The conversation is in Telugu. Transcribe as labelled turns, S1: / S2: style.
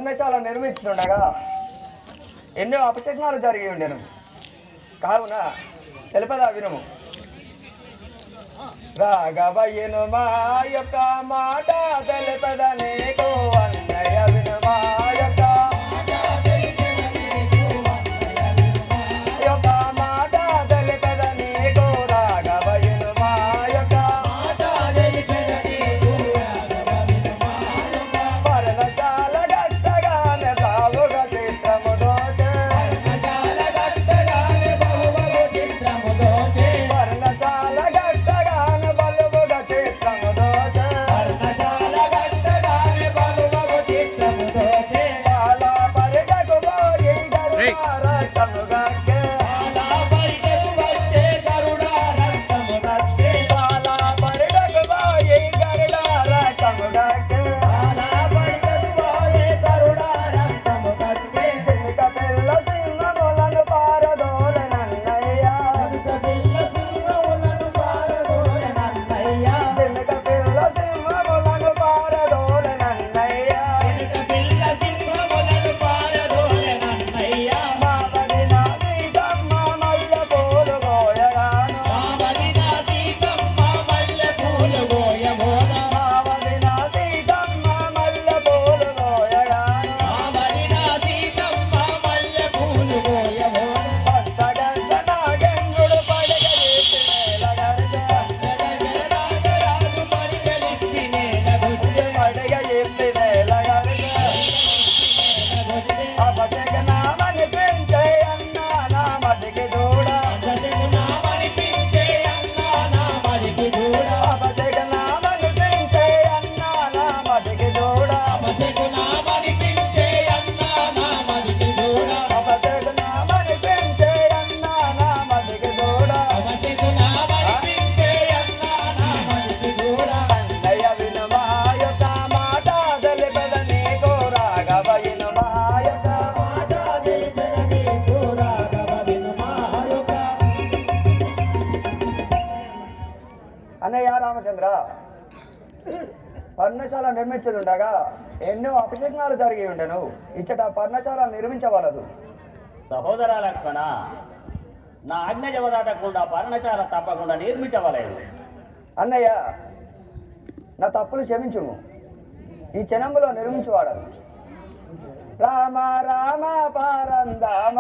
S1: పర్ణశాల నిర్మించుండగా ఎన్నో అపశకునాలు జరిగి ఉండెను. కావున తెలుపదా వినుము. రాఘవయ్యను మా యొక్క మాట తెలుపద నీకు అన్నయ్య విను మా యొక్క మాట తెలుపద నీకు రాఘవయ్యను మా యొక్క పర్ణశాల గట్టగానే బావుగా చిత్రము దోచే పర్ణశాల గట్టగానే బలువుగా చిత్రము దోచే బాల పరిటకు పోయి గరుడ రక్తము గక్కే బాల పరిటకు పోయి గరుడ రక్తము గక్కే జింక పిల్ల సింహములను పారదోలెనన్నయ్య జింక పిల్ల సింహములను పారదోలెనన్నయ్య మా వదిన సీతమ్మ మల్లె పూలు గోయగాను మా వదిన సీతమ్మ మల్లె పూలు గోయగాను పంచగంట నాగేంద్రుడు పడగ ఎత్తి నేల గరిచె అపశకునామని పెంచే అన్న నా మదికి దూడ అపశకునామని పెంచే అన్న నా మదికి దూడ అన్నయ్య విను మా యొక్క మాట తెలుపద నీకు రాఘవయ్యను మా యొక్క అన్నయ్య రామచంద్ర పర్ణశాల నిర్మించుండగా ఎన్నో అపశకునాలు జరిగి ఉండెను. ఇచ్చట పర్ణశాల నిర్మించవలదు.
S2: సహోదర లక్ష్మణ, నా ఆజ్ఞ జవదాటకుండా పర్ణశాల తప్పకుండా నిర్మించవలేదు.
S1: అన్నయ్య నా తప్పులు క్షమించుము. ఈ క్షణంలో నిర్మించువాడను. రామ రామ పరందామ